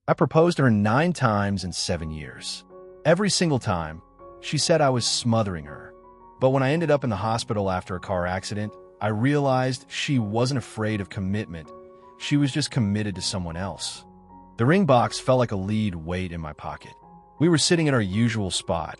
I proposed to her 9 times in 7 years. Every single time, she said I was smothering her. But when I ended up in the hospital after a car accident, I realized she wasn't afraid of commitment. She was just committed to someone else. The ring box felt like a lead weight in my pocket. We were sitting at our usual spot,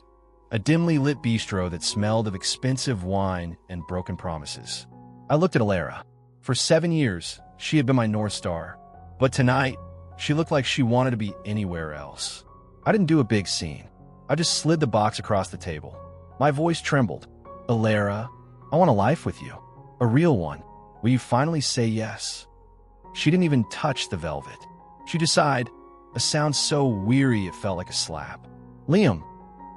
a dimly lit bistro that smelled of expensive wine and broken promises. I looked at Alara. For 7 years, she had been my North Star. But tonight, she looked like she wanted to be anywhere else. I didn't do a big scene. I just slid the box across the table. My voice trembled. Alara, I want a life with you. A real one. Will you finally say yes? She didn't even touch the velvet. She just sighed, a sound so weary it felt like a slap. Liam,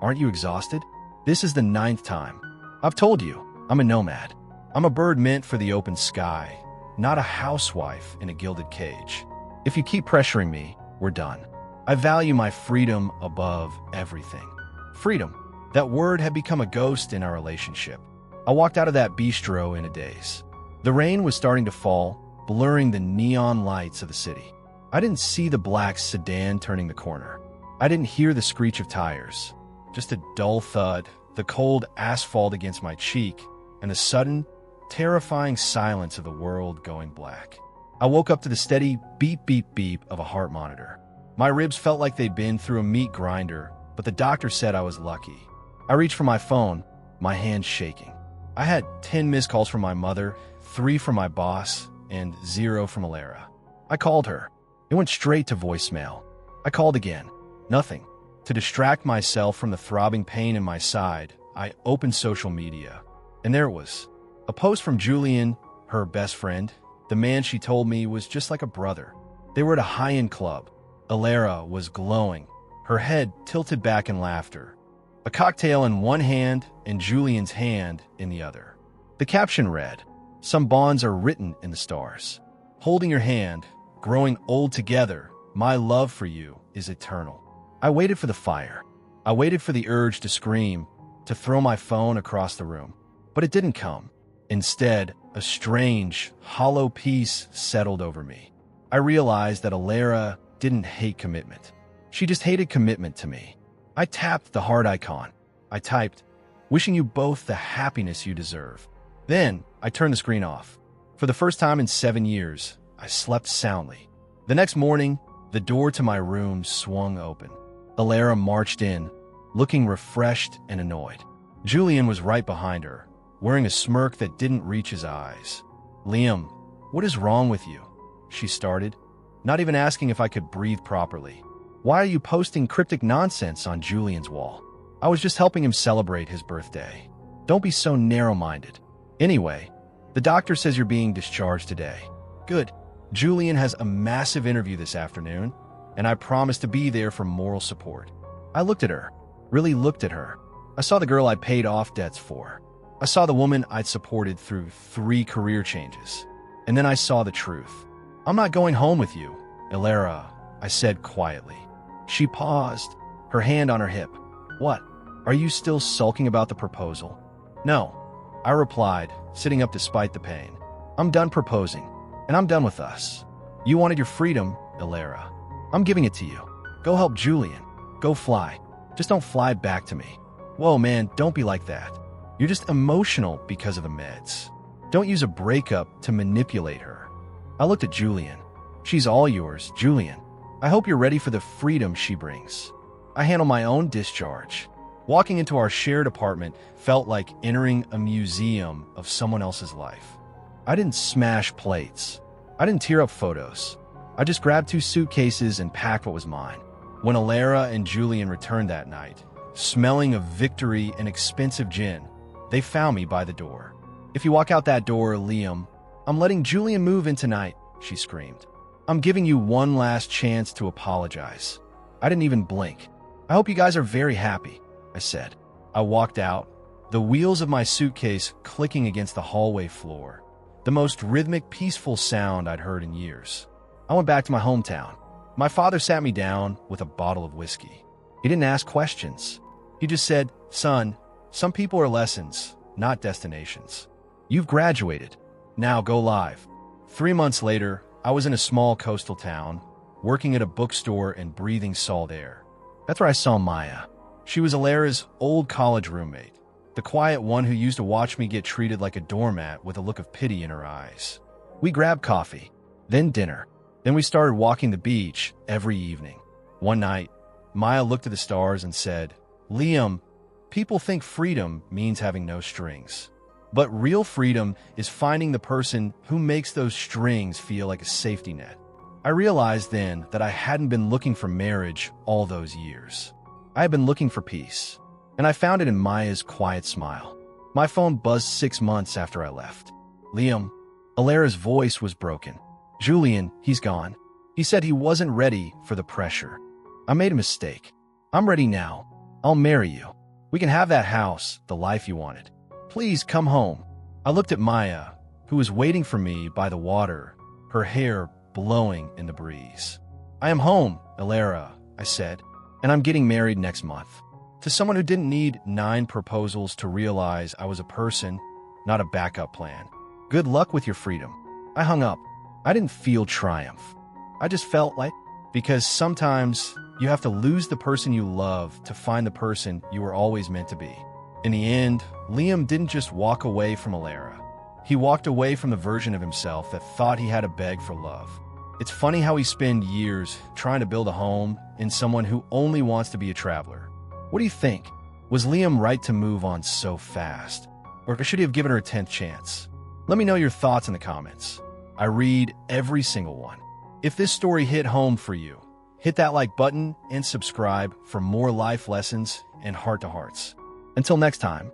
aren't you exhausted? This is the 9th time. I've told you, I'm a nomad. I'm a bird meant for the open sky, not a housewife in a gilded cage. If you keep pressuring me, we're done. I value my freedom above everything. Freedom. That word had become a ghost in our relationship. I walked out of that bistro in a daze. The rain was starting to fall, blurring the neon lights of the city. I didn't see the black sedan turning the corner. I didn't hear the screech of tires. Just a dull thud, the cold asphalt against my cheek, and the sudden, terrifying silence of the world going black. I woke up to the steady beep, beep, beep of a heart monitor. My ribs felt like they'd been through a meat grinder, but the doctor said I was lucky. I reached for my phone, my hands shaking. I had 10 missed calls from my mother, 3 from my boss, and 0 from Alara. I called her. It went straight to voicemail. I called again. Nothing. To distract myself from the throbbing pain in my side, I opened social media. And there it was. A post from Julian, her best friend, the man she told me was just like a brother. They were at a high-end club. Alara was glowing, her head tilted back in laughter. A cocktail in one hand and Julian's hand in the other. The caption read, "Some bonds are written in the stars. Holding your hand, growing old together, my love for you is eternal." I waited for the fire. I waited for the urge to scream, to throw my phone across the room. But it didn't come. Instead, a strange, hollow peace settled over me. I realized that Alara didn't hate commitment. She just hated commitment to me. I tapped the heart icon. I typed, "Wishing you both the happiness you deserve." Then, I turned the screen off. For the first time in 7 years, I slept soundly. The next morning, the door to my room swung open. Alara marched in, looking refreshed and annoyed. Julian was right behind her, wearing a smirk that didn't reach his eyes. "Liam, what is wrong with you?" she started, not even asking if I could breathe properly. "Why are you posting cryptic nonsense on Julian's wall?" I was just helping him celebrate his birthday. Don't be so narrow-minded. Anyway, the doctor says you're being discharged today. Good. Julian has a massive interview this afternoon, and I promised to be there for moral support. I looked at her, really looked at her. I saw the girl I'd paid off debts for. I saw the woman I'd supported through 3 career changes. And then I saw the truth. "I'm not going home with you, Alara," I said quietly. She paused, her hand on her hip. "What? Are you still sulking about the proposal?" "No," I replied, sitting up despite the pain. "I'm done proposing, and I'm done with us. You wanted your freedom, Alara. I'm giving it to you. Go help Julian. Go fly. Just don't fly back to me." "Whoa, man, don't be like that. You're just emotional because of the meds. Don't use a breakup to manipulate her." I looked at Julian. "She's all yours, Julian. I hope you're ready for the freedom she brings." I handle my own discharge. Walking into our shared apartment felt like entering a museum of someone else's life. I didn't smash plates. I didn't tear up photos. I just grabbed 2 suitcases and packed what was mine. When Alara and Julian returned that night, smelling of victory and expensive gin, they found me by the door. "If you walk out that door, Liam, I'm letting Julian move in tonight," she screamed. "I'm giving you one last chance to apologize." I didn't even blink. "I hope you guys are very happy," I said. I walked out, the wheels of my suitcase clicking against the hallway floor, the most rhythmic, peaceful sound I'd heard in years. I went back to my hometown. My father sat me down with a bottle of whiskey. He didn't ask questions. He just said, "Son, some people are lessons, not destinations. You've graduated. Now go live." 3 months later, I was in a small coastal town, working at a bookstore and breathing salt air. That's where I saw Maya. She was Alera's old college roommate, the quiet one who used to watch me get treated like a doormat with a look of pity in her eyes. We grabbed coffee, then dinner. Then we started walking the beach every evening. One night, Maya looked at the stars and said, "Liam, people think freedom means having no strings. But real freedom is finding the person who makes those strings feel like a safety net." I realized then that I hadn't been looking for marriage all those years. I had been looking for peace, and I found it in Maya's quiet smile. My phone buzzed 6 months after I left. "Liam," Alera's voice was broken. "Julian, he's gone. He said he wasn't ready for the pressure. I made a mistake. I'm ready now. I'll marry you. We can have that house, the life you wanted. Please come home." I looked at Maya, who was waiting for me by the water, her hair blowing in the breeze. "I am home, Alera," I said, "and I'm getting married next month." To someone who didn't need 9 proposals to realize I was a person, not a backup plan. Good luck with your freedom. I hung up. I didn't feel triumph. I just felt like, because sometimes you have to lose the person you love to find the person you were always meant to be. In the end, Liam didn't just walk away from Alera. He walked away from the version of himself that thought he had to beg for love. It's funny how we spend years trying to build a home in someone who only wants to be a traveler. What do you think? Was Liam right to move on so fast? Or should he have given her a 10th chance? Let me know your thoughts in the comments. I read every single one. If this story hit home for you, hit that like button and subscribe for more life lessons and heart-to-hearts. Until next time.